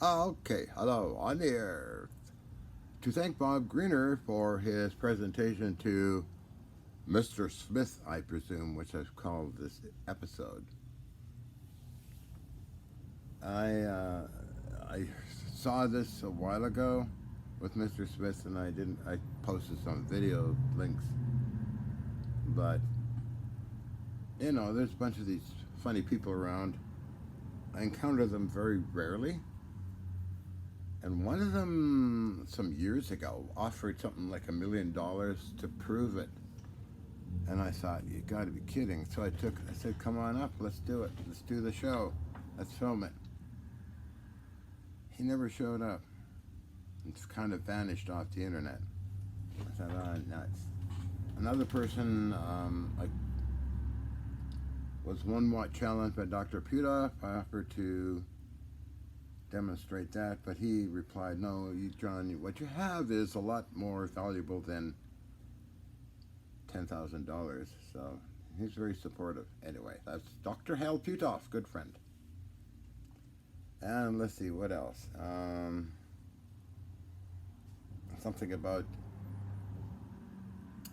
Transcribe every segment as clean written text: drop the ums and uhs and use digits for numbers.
Okay, hello, on the air. To thank Bob Greener for his presentation to Mr. Smith, I presume, which I've called this episode. I uh, I saw this a while ago with Mr. Smith, and I didn't. I posted some video links, but there's a bunch of these funny people around. I encounter them very rarely, and one of them some years ago offered something like $1 million to prove it. And I thought, you got to be kidding. So I said, come on up, let's do it. Let's do the show. Let's film it. He never showed up. It's kind of vanished off the internet. I thought, nuts. Another person, like, was one watt challenge by Dr. Puda. I offered to demonstrate that, but he replied, no, John, what you have is a lot more valuable than $10,000. So he's very supportive. Anyway, that's Dr. Hal Putoff, good friend. And let's see, what else? Something about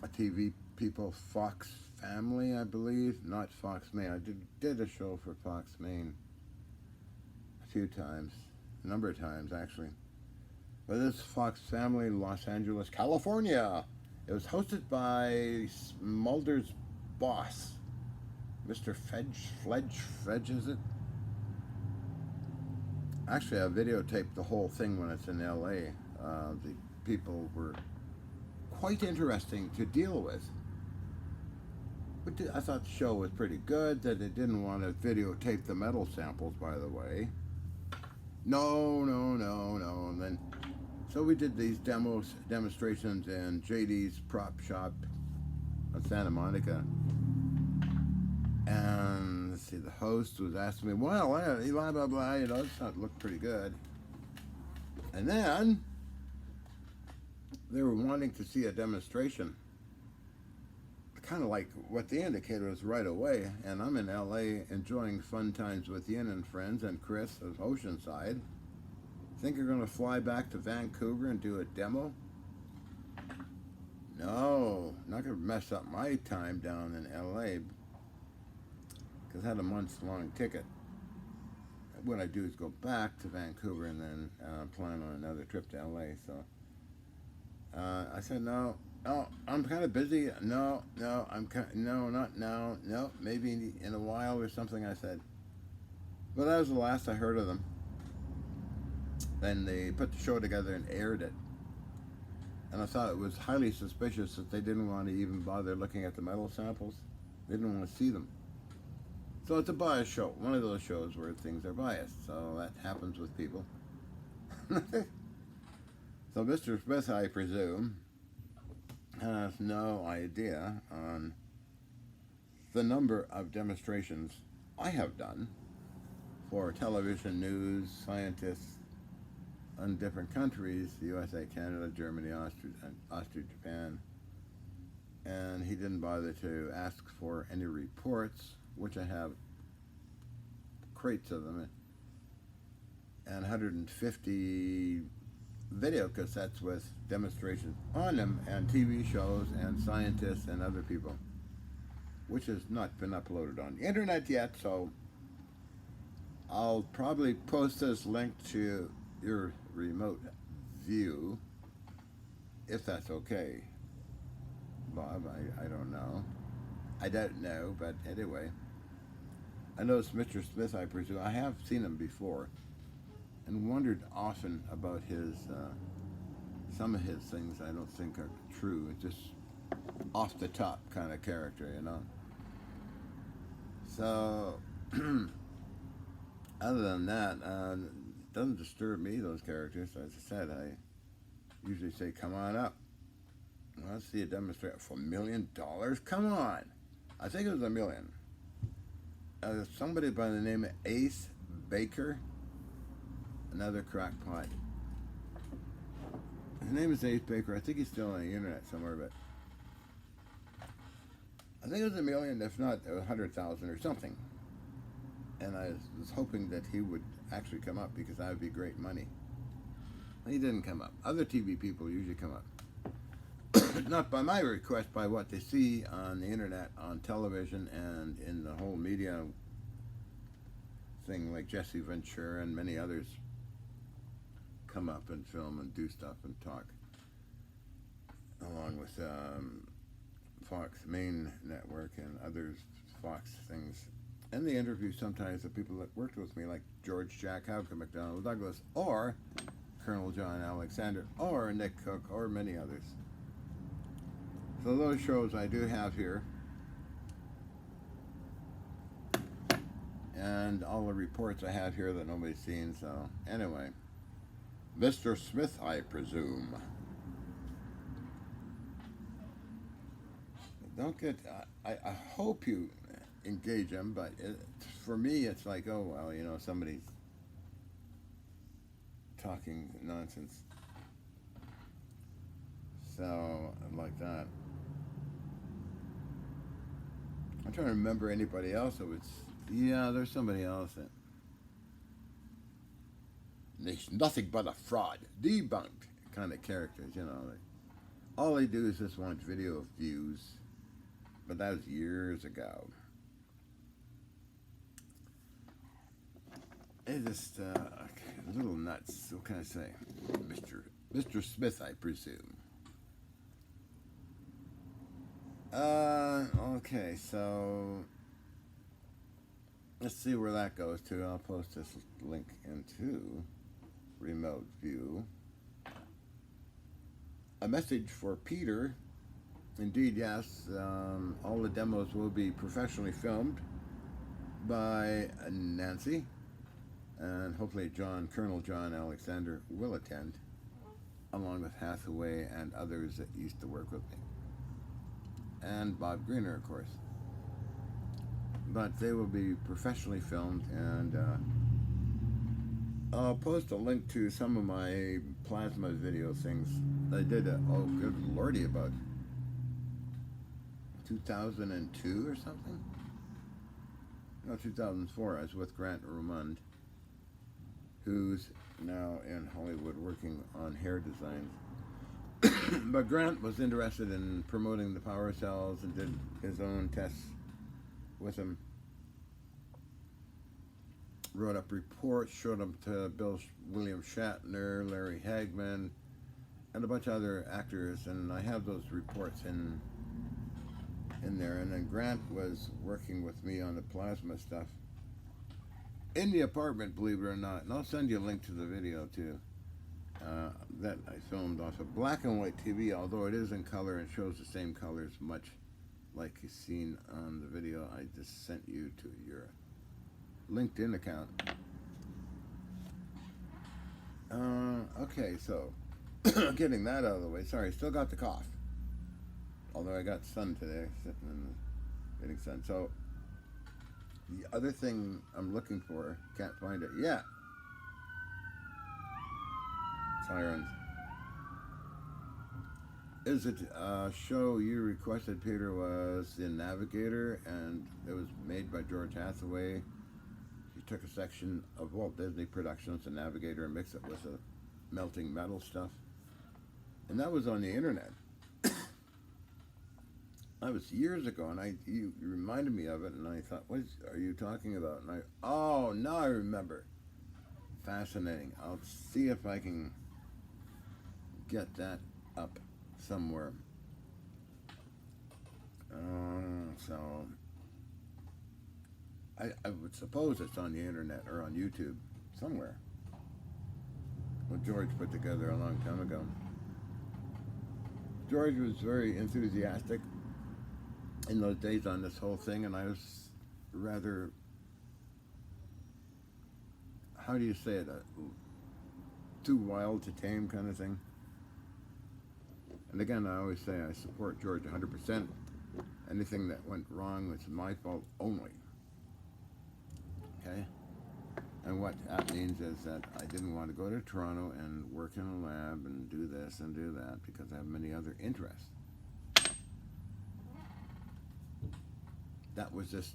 a TV people, Fox Family, I believe, not Fox Maine. I did a show for Fox Maine a few times, a number of times actually. But this Fox Family, Los Angeles, California. It was hosted by Mulder's boss, Mr. Fledge, is it? Actually, I videotaped the whole thing when it's in LA. The people were quite interesting to deal with. But I thought the show was pretty good, that they didn't want to videotape the metal samples, by the way. No. And then, so we did these demonstrations in JD's prop shop in Santa Monica. And let's see, the host was asking me, well, blah, blah, blah, it looked pretty good. And then they were wanting to see a demonstration, kind of like what the indicator was right away. And I'm in LA enjoying fun times with Ian and friends and Chris of Oceanside. Think you're going to fly back to Vancouver and do a demo? No, not going to mess up my time down in LA, because I had a month-long ticket. What I do is go back to Vancouver and then plan on another trip to LA. So I said, no, I'm kind of busy. No, not now. No, maybe in a while or something, I said. But that was the last I heard of them. Then they put the show together and aired it. And I thought it was highly suspicious that they didn't want to even bother looking at the metal samples. They didn't want to see them. So it's a biased show. One of those shows where things are biased. So that happens with people. So Mr. Smith, I presume, has no idea on the number of demonstrations I have done for television, news, scientists in different countries, the USA, Canada, Germany, Austria, Japan. And he didn't bother to ask for any reports, which I have crates of them, and 150 video cassettes with demonstrations on them, and TV shows and scientists and other people, which has not been uploaded on the internet yet. So I'll probably post this link to your remote view, if that's okay, Bob. I don't know. I don't know, but anyway. I know it's Mr. Smith, I presume. I have seen him before and wondered often about his, some of his things I don't think are true. It's just off the top kind of character, So, other than that, it doesn't disturb me, those characters. As I said, I usually say, come on up. Let's see a demonstration for $1 million? Come on. I think it was $1 million. Somebody by the name of Ace Baker, another crackpot. His name is Ace Baker. I think he's still on the internet somewhere, but I think it was $1 million, if not 100,000 or something. And I was hoping that he would actually come up, because that would be great money. He didn't come up. Other TV people usually come up. Not by my request, by what they see on the internet, on television, and in the whole media thing, like Jesse Ventura and many others come up and film and do stuff and talk, along with Fox Main Network and others, Fox things. And they interview sometimes the people that worked with me, like George Jack Houghton, McDonnell Douglas, or Colonel John Alexander, or Nick Cook, or many others. So those shows I do have here, and all the reports I have here that nobody's seen. So anyway, Mr. Smith, I presume. Don't get. I hope you engage them, but for me, it's like, oh well, you know, somebody's talking nonsense. So like that. I'm trying to remember anybody else that was. Yeah, there's somebody else that. He's nothing but a fraud, debunked kind of characters, you know. Like, all they do is just want video views, but that was years ago. It's just a little nuts. What can I say, Mr. Smith, I presume. Okay, so let's see where that goes to. I'll post this link into remote view. A message for Peter. Indeed, yes. All the demos will be professionally filmed by Nancy, and hopefully Colonel John Alexander will attend, along with Hathaway and others that used to work with me. And Bob Greener, of course. But they will be professionally filmed, and I'll post a link to some of my plasma video things. I did oh good lordy, about 2002 or something? No, 2004. I was with Grant Romund, who's now in Hollywood working on hair designs. But Grant was interested in promoting the power cells and did his own tests with them. Wrote up reports, showed them to William Shatner, Larry Hagman, and a bunch of other actors, and I have those reports in there. And then Grant was working with me on the plasma stuff in the apartment, believe it or not. And I'll send you a link to the video too. That I filmed off of black and white TV, although it is in color and shows the same colors, much like you've seen on the video I just sent you to your LinkedIn account. Okay, so getting that out of the way. Sorry, still got the cough. Although I got sun today, sitting in getting sun. So the other thing I'm looking for, can't find it yet. Sirens. Is it a show you requested, Peter, was The Navigator, and it was made by George Hathaway. He took a section of Walt Disney Productions, The Navigator, and mixed it with the melting metal stuff. And that was on the internet. That was years ago, and you reminded me of it, and I thought, what are you talking about? And now I remember. Fascinating. I'll see if I can get that up somewhere. So I would suppose it's on the internet or on YouTube somewhere. What George put together a long time ago. George was very enthusiastic in those days on this whole thing, and I was rather, how do you say it, too wild to tame kind of thing. And again, I always say I support George 100%. Anything that went wrong was my fault only. Okay? And what that means is that I didn't want to go to Toronto and work in a lab and do this and do that because I have many other interests. That was just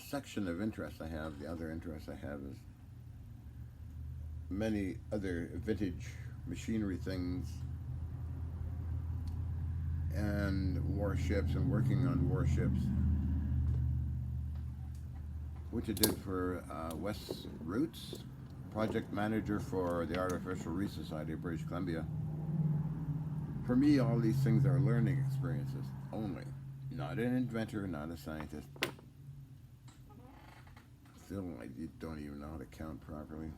section of interest I have, the other interest I have is many other vintage machinery things and warships and working on warships, which I did for Wes Roots, project manager for the Artificial Reef Society of British Columbia. For me, all these things are learning experiences only. Not an inventor, not a scientist. Still, I don't even know how to count properly.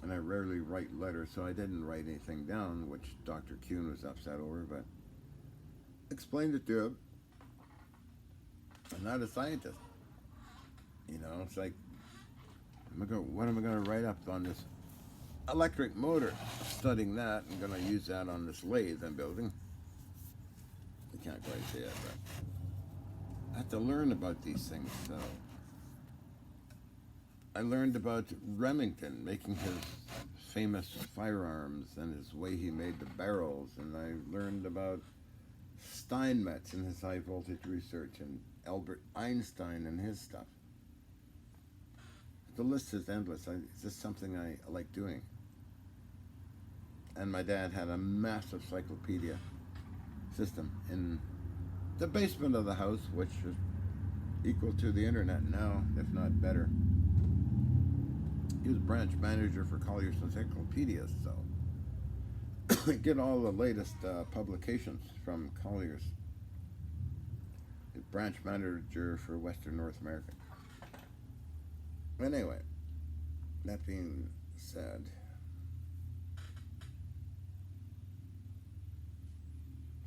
And I rarely write letters, so I didn't write anything down, which Dr. Kuhn was upset over, but explained it to him. I'm not a scientist. You know, it's like, what am I going to write up on this electric motor? Studying that, I'm going to use that on this lathe I'm building. I can't quite see it, but I have to learn about these things, so. I learned about Remington making his famous firearms and his way he made the barrels, and I learned about Steinmetz and his high voltage research, and Albert Einstein and his stuff. The list is endless. It's just something I like doing. And my dad had a massive encyclopedia system in the basement of the house, which is equal to the internet now, if not better. He was branch manager for Collier's Encyclopedias, so get all the latest publications from Collier's. He's branch manager for Western North America. Anyway, that being said,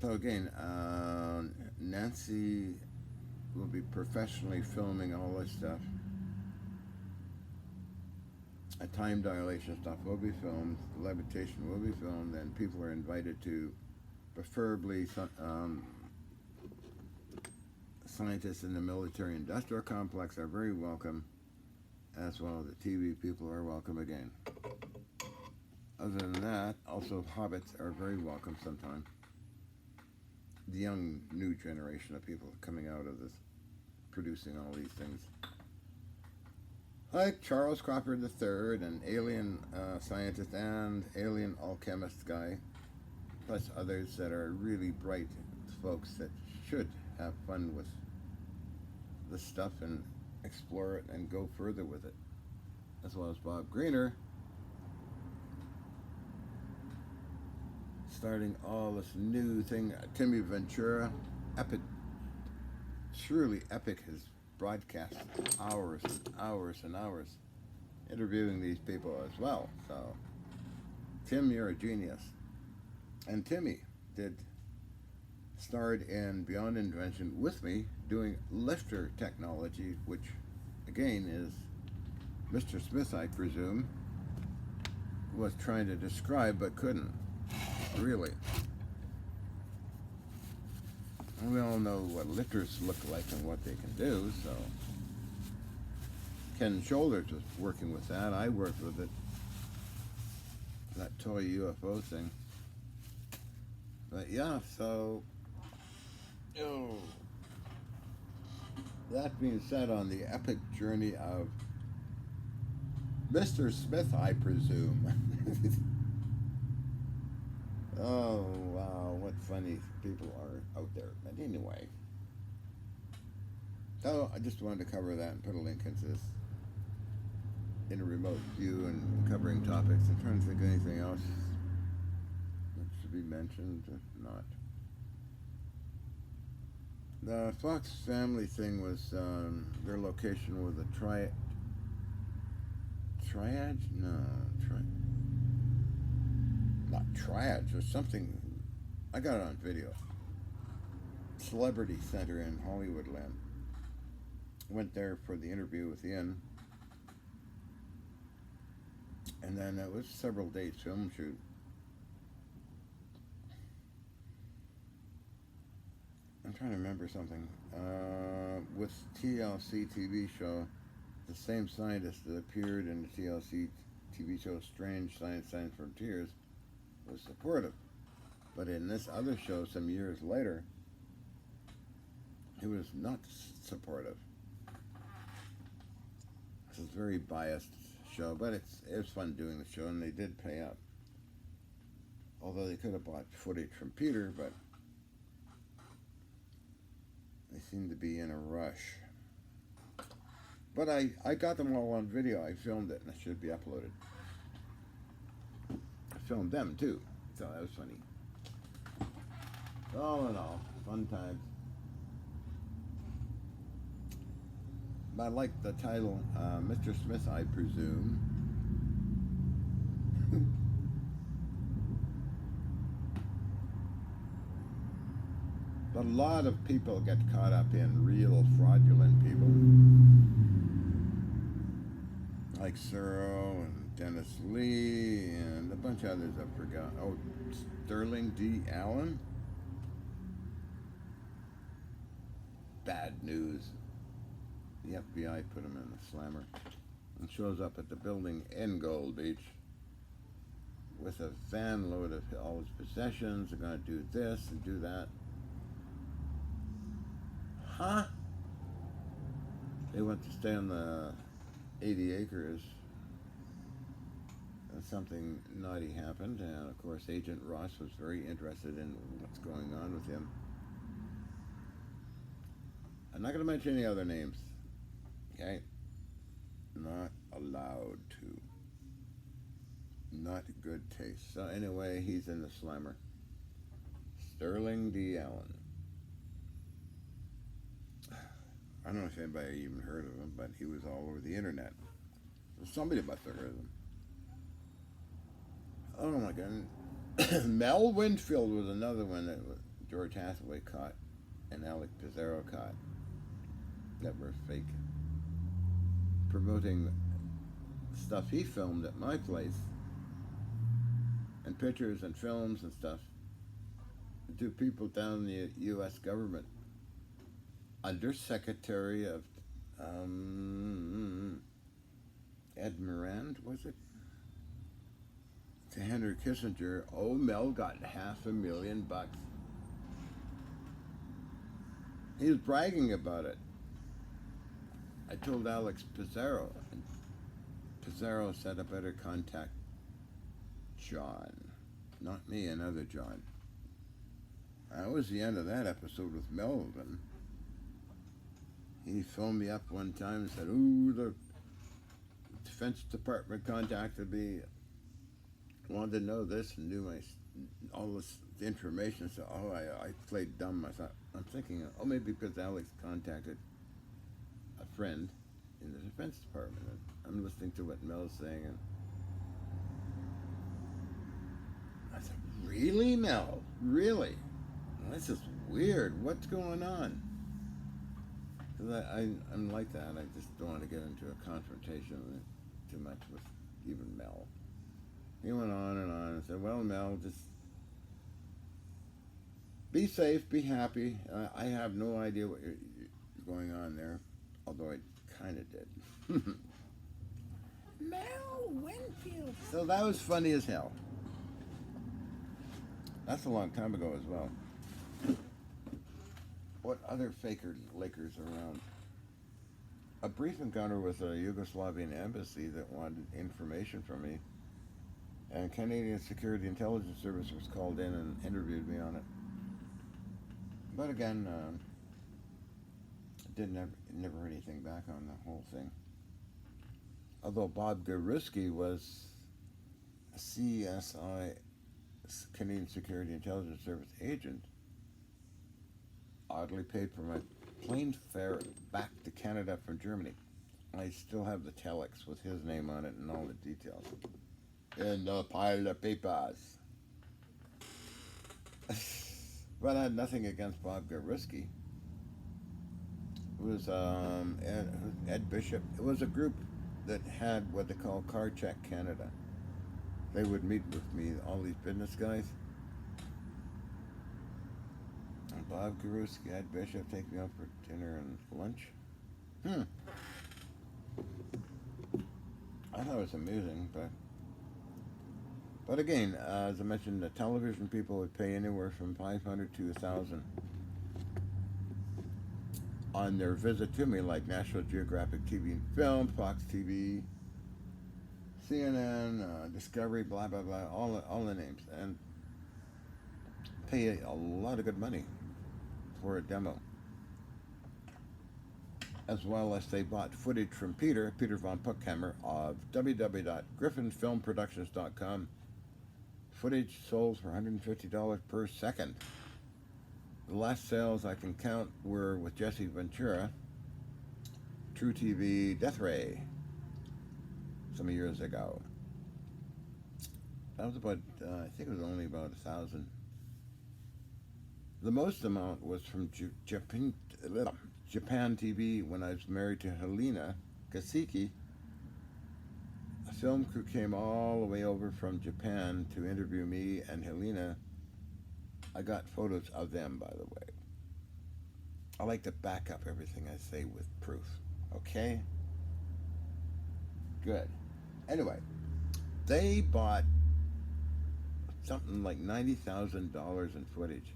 so again, Nancy will be professionally filming all this stuff. A time dilation stuff will be filmed, levitation will be filmed, and people are invited to, preferably scientists in the military industrial complex are very welcome, as well as the TV people are welcome again. Other than that, also hobbits are very welcome sometime. The young new generation of people coming out of this, producing all these things. Like Charles Cropper III, an alien scientist and alien alchemist guy, plus others that are really bright folks that should have fun with this stuff and explore it and go further with it. As well as Bob Greener, starting all this new thing. Timmy Ventura, epic, truly epic, his broadcast hours and hours and hours interviewing these people as well. So Tim, you're a genius. And Timmy starred in Beyond Invention with me doing lifter technology, which again is Mr. Smith, I presume, was trying to describe but couldn't really. We all know what lifters look like and what they can do, so Ken Shoulders was working with that. I worked with it, that toy UFO thing. But yeah, so that being said, on the epic journey of Mr. Smith, I presume. Oh, wow, what funny people are out there. But anyway. So, I just wanted to cover that and put a link into this in a remote view and covering topics. I'm trying to think of anything else that should be mentioned, if not. The Fox family thing was their location was a triad? No, not triads or something. I got it on video. Celebrity Center in Hollywoodland. Went there for the interview with Ian, and then it was several days film shoot. I'm trying to remember something. With TLC TV show, the same scientist that appeared in the TLC TV show Strange Science Frontiers was supportive. But in this other show some years later, he was not supportive. It's a very biased show, but it was fun doing the show, and they did pay up. Although they could have bought footage from Peter, but they seem to be in a rush. But I got them all on video. I filmed it, and it should be uploaded. I filmed them, too, so that was funny. All in all, fun times. I like the title, Mr. Smith, I presume. But a lot of people get caught up in real fraudulent people. Like Searle and Dennis Lee and a bunch of others I forgot. Oh, Sterling D. Allen? Bad news. The FBI put him in the slammer and shows up at the building in Gold Beach with a van load of all his possessions. They're going to do this and do that. Huh? They went to stay on the 80 acres. And something naughty happened, and of course Agent Ross was very interested in what's going on with him. I'm not going to mention any other names. Okay? Not allowed to. Not good taste. So anyway, he's in the slammer. Sterling D. Allen. I don't know if anybody even heard of him, but he was all over the internet. Somebody must have heard of him. Oh my God. Mel Winfield was another one that George Hathaway caught and Alec Pizarro caught that were fake. Promoting stuff he filmed at my place and pictures and films and stuff to people down in the U.S. government. Undersecretary of Ed Morand, was it? To Henry Kissinger. Oh, Mel got $500,000. He was bragging about it. I told Alex Pizarro, and Pizarro said I better contact John. Not me, another John. That was the end of that episode with Melvin. He phoned me up one time and said, ooh, the Defense Department contacted me, wanted to know this and knew all this information. So, I played dumb. I'm thinking, maybe because Alex contacted a friend in the Defense Department. And I'm listening to what Mel's saying, and I said, really, Mel? Really? Well, this is weird. What's going on? Because I'm like that. I just don't want to get into a confrontation too much with even Mel. He went on and said, well, Mel, just be safe, be happy. I have no idea what you're going on there, although I kind of did. Mel Winfield. So that was funny as hell. That's a long time ago as well. What other faker Lakers around? A brief encounter with a Yugoslavian embassy that wanted information from me, and Canadian Security Intelligence Service was called in and interviewed me on it. But again, never heard anything back on the whole thing. Although Bob Garuski was a CSI, Canadian Security Intelligence Service agent, oddly paid for my plane fare back to Canada from Germany. I still have the telex with his name on it and all the details. In the pile of papers. But I had nothing against Bob Garuski. It was Ed Bishop. It was a group that had what they call Car Check Canada. They would meet with me, all these business guys. And Bob Garuski, Ed Bishop, take me out for dinner and lunch. I thought it was amusing, but again, as I mentioned, the television people would pay anywhere from $500 to $1,000. on their visit to me, like National Geographic TV and Film, Fox TV, CNN, Discovery, blah blah blah, all the names, and pay a lot of good money for a demo, as well as they bought footage from Peter von Puckhammer of www.griffinfilmproductions.com. Footage sold for $150 per second. The last sales I can count were with Jesse Ventura, True TV, Death Ray, some years ago. That was about, I think it was only about 1,000. The most amount was from Japan TV when I was married to Helena Kasiki. A film crew came all the way over from Japan to interview me and Helena. I got photos of them, by the way. I like to back up everything I say with proof. Okay? Good. Anyway, they bought something like $90,000 in footage.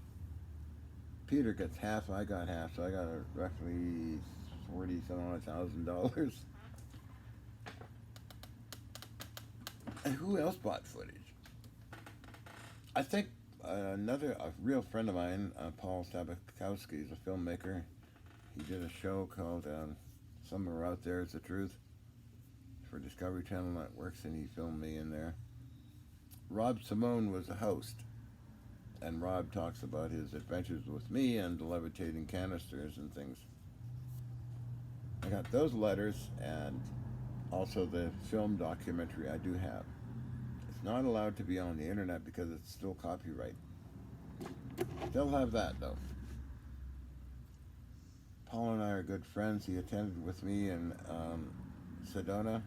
Peter gets half, I got half, so I got roughly $40,000. And who else bought footage? I think a real friend of mine, Paul Stabakowski, is a filmmaker. He did a show called Somewhere Out There Is the Truth for Discovery Channel Networks, and he filmed me in there. Rob Simone was the host, and Rob talks about his adventures with me and the levitating canisters and things. I got those letters and also the film documentary I do have. It's not allowed to be on the internet because it's still copyright. They'll have that though. Paul and I are good friends. He attended with me in Sedona.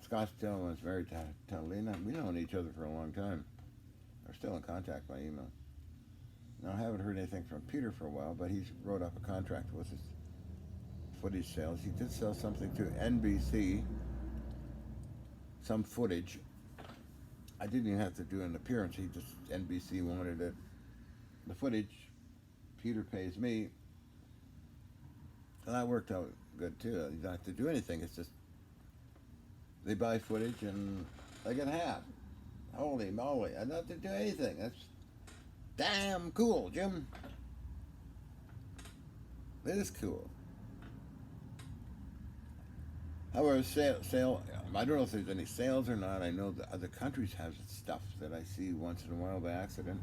Scottsdale was married to Helena. We've known each other for a long time. We're still in contact by email. Now, I haven't heard anything from Peter for a while, but he's wrote up a contract with his footage sales. He did sell something to NBC, some footage. I didn't even have to do an appearance. NBC wanted it. The footage, Peter pays me. And that worked out good too. You don't have to do anything. It's just they buy footage and I get half. Holy moly, I don't have to do anything. That's damn cool, Jim. It is cool. However, sale, I don't know if there's any sales or not. I know that other countries have stuff that I see once in a while by accident.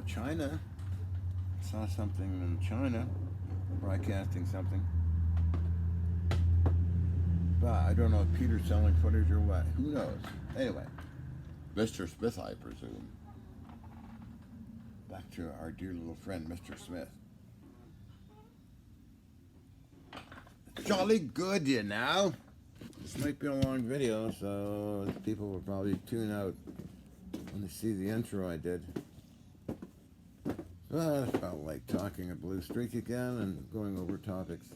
China, saw something in China, broadcasting something. But I don't know if Peter's selling footage or what. Who knows? Anyway, Mr. Smith, I presume. Back to our dear little friend, Mr. Smith. Jolly good, you know. This might be a long video, so people will probably tune out when they see the intro I did. Well, I felt like talking a blue streak again and going over topics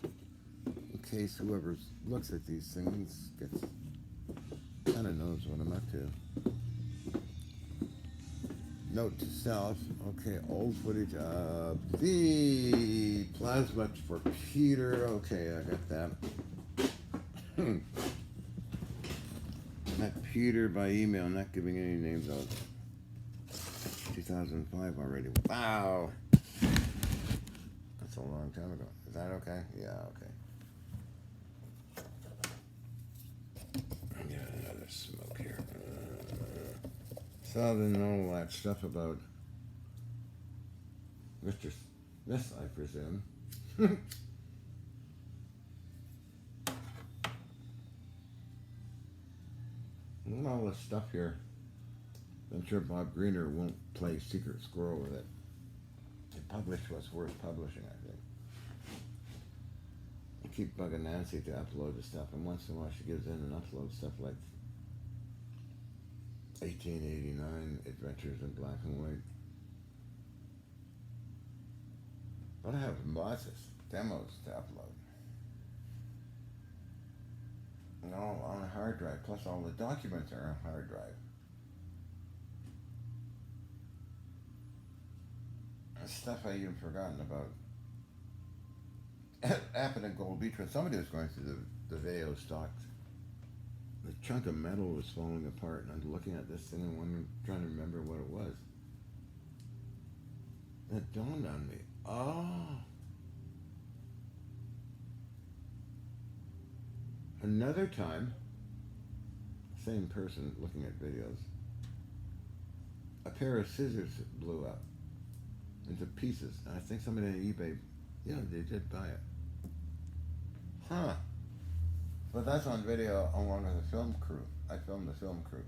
in case whoever looks at these things kind of knows what I'm up to. Note to self, okay, old footage of the plasma for Peter. Okay, I got that. Met Peter by email, not giving any names out. 2005 already. Wow. That's a long time ago. Is that okay? Yeah, okay. Get another smoke here. So then all that stuff about Mr. Smith, I presume. And all this stuff here. I'm sure Bob Greener won't play Secret Squirrel with it. He published what's worth publishing, I think. I keep bugging Nancy to upload the stuff, and once in a while she gives in and uploads stuff like 1889 Adventures in Black and White. But I have lots of demos to upload. And all on a hard drive, plus all the documents are on a hard drive. Stuff I even forgotten about. It happened in Gold Beach when somebody was going through the video stocks. The chunk of metal was falling apart, and I'm looking at this thing and wondering, trying to remember what it was. It dawned on me. Oh, another time, same person looking at videos. A pair of scissors blew up into pieces. And I think somebody on eBay, yeah, they did buy it. Huh. But that's on video along with the film crew. I filmed the film crew.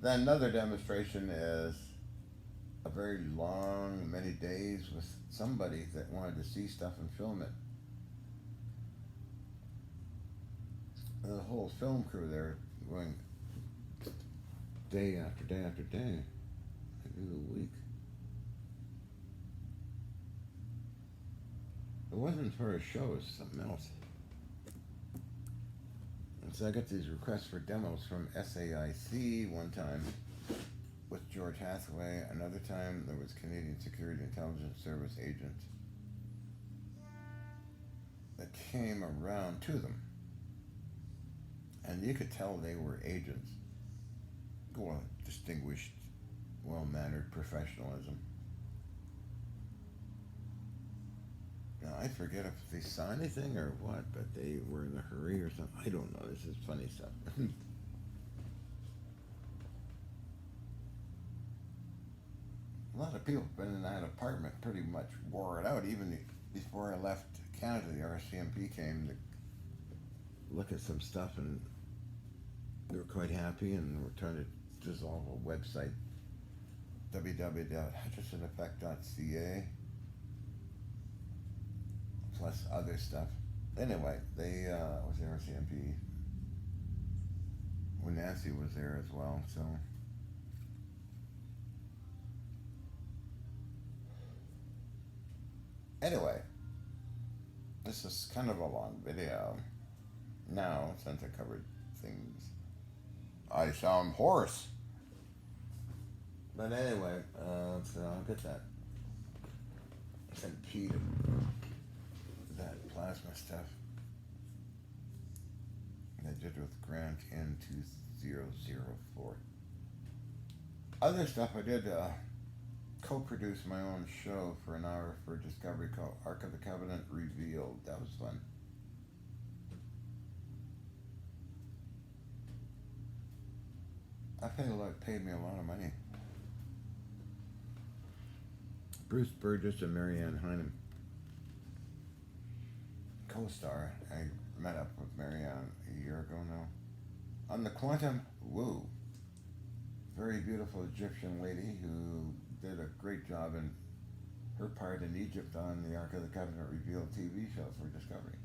Then another demonstration is a very long, many days with somebody that wanted to see stuff and film it. And the whole film crew there going day after day after day, maybe a week. It wasn't for a show, it was something else. And so I got these requests for demos from SAIC one time with George Hathaway. Another time there was Canadian Security Intelligence Service agents that came around to them. And you could tell they were agents. Well, distinguished, well-mannered professionalism. Now, I forget if they saw anything or what, but they were in a hurry or something. I don't know. This is funny stuff. A lot of people have been in that apartment, pretty much wore it out. Even before I left Canada, the RCMP came to look at some stuff, and they were quite happy, and were trying to dissolve a website, www.hutchisoneffect.ca, plus other stuff. Anyway, they was the RCMP when Nancy was there as well, so. Anyway, this is kind of a long video now, since I covered things. I sound hoarse. But anyway, so I'll get that. Send Pete that plasma stuff I did with Grant in 2004. Other stuff I did co-produce my own show for an hour for Discovery called Ark of the Covenant Revealed. That was fun. Paid me a lot of money. Bruce Burgess and Marianne Hynem, co-star. I met up with Marianne a year ago now. On the Quantum Woo. Very beautiful Egyptian lady who did a great job in her part in Egypt on the Ark of the Covenant Revealed TV show for Discovery.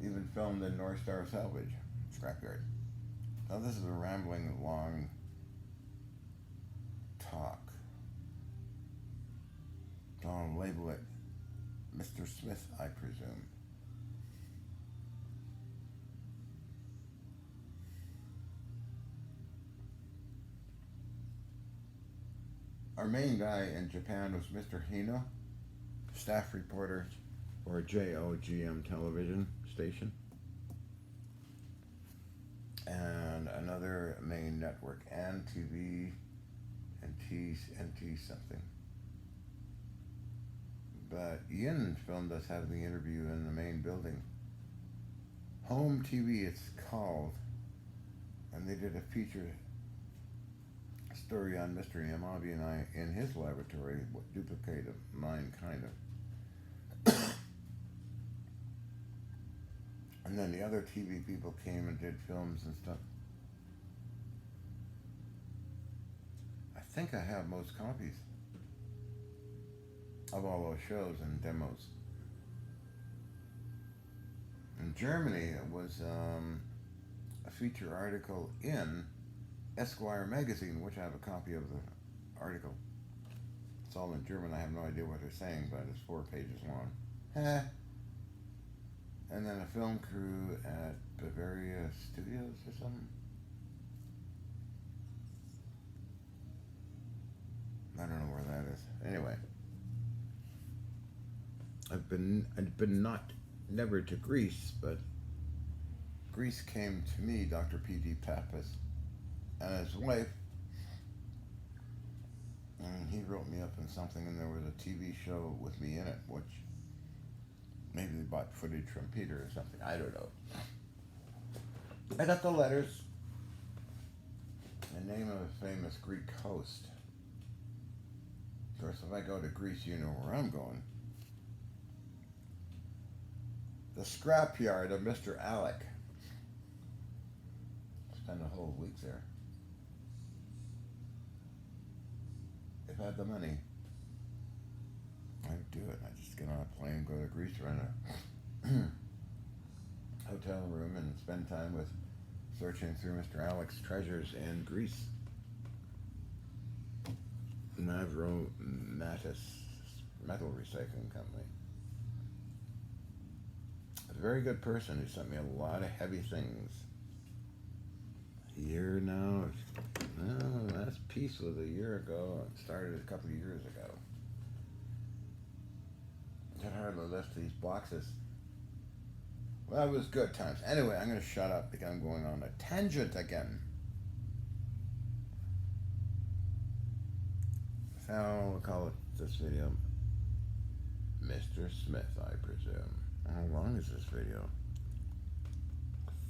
Even filmed in North Star Salvage Scrapyard. Now this is a rambling, long talk. I'll label it Mr. Smith, I presume. Our main guy in Japan was Mr. Hino, staff reporter for JOGM television station, and another main network, NTV, NT something. But Ian filmed us having the interview in the main building. Home TV it's called, and they did a feature story on Mr. Yamabi and I in his laboratory, duplicate of mine, kind of. And then the other TV people came and did films and stuff. I think I have most copies of all those shows and demos. In Germany, it was a feature article in Esquire magazine, which I have a copy of the article. It's all in German. I have no idea what they're saying, but it's 4 pages long. And then a film crew at Bavaria Studios or something. I don't know where that is. Anyway, I've been not never to Greece, but Greece came to me, Dr. P.D. Pappas, and his wife, and he wrote me up in something, and there was a TV show with me in it, which maybe they bought footage from Peter or something. I don't know. I got the letters. The name of a famous Greek host. Of course, if I go to Greece, you know where I'm going. The scrapyard of Mr. Alec. Spend a whole week there. If I had the money, I'd do it. I'd just get on a plane, go to Greece, rent a hotel room, and spend time with searching through Mr. Alec's treasures in Greece. Navro Matis Metal Recycling Company. A very good person who sent me a lot of heavy things. A year now. No, last piece was a year ago. It started a couple of years ago. I can hardly lift these boxes. Well, it was good times. Anyway, I'm going to shut up because I'm going on a tangent again. So we'll call it this video Mr. Smith, I presume. How long is this video?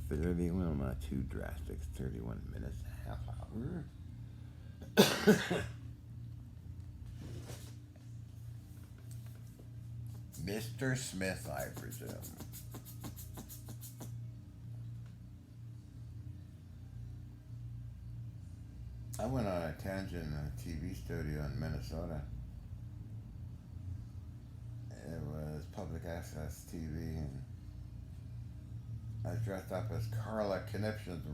30, well, not too drastic. 31 minutes, half hour. Mr. Smith, I presume. I went on a tangent in a TV studio in Minnesota. It was public access TV, and I was dressed up as Carla Knipson's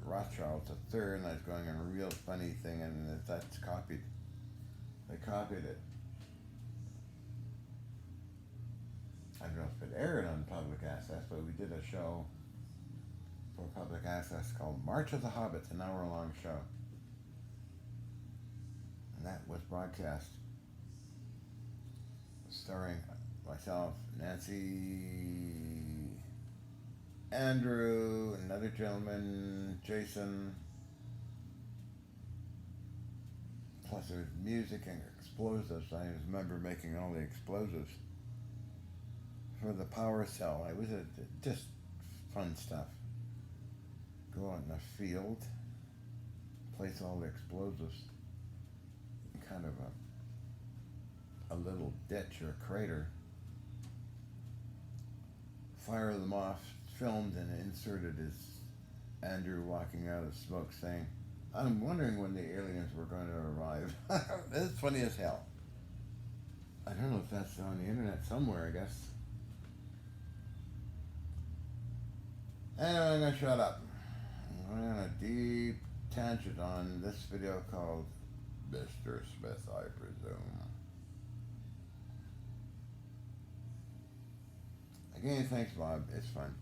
Rothschild III, and I was going on a real funny thing, and that's copied. They copied it. I don't know if it aired on public access, but we did a show for public access called March of the Hobbits, an hour-long show. And that was broadcast, starring myself, Nancy, Andrew, another gentleman, Jason. Plus there was music and explosives. I remember making all the explosives for the power cell. It was just fun stuff. Go out in the field, place all the explosives in kind of a little ditch or crater, fire them off, filmed and inserted as Andrew walking out of smoke saying, "I'm wondering when the aliens were going to arrive." It's funny as hell. I don't know if that's on the internet somewhere, I guess. Anyway, I'm going to shut up. I'm going on a deep tangent on this video called Mr. Smith, I presume. Again, thanks, Bob. It's fun.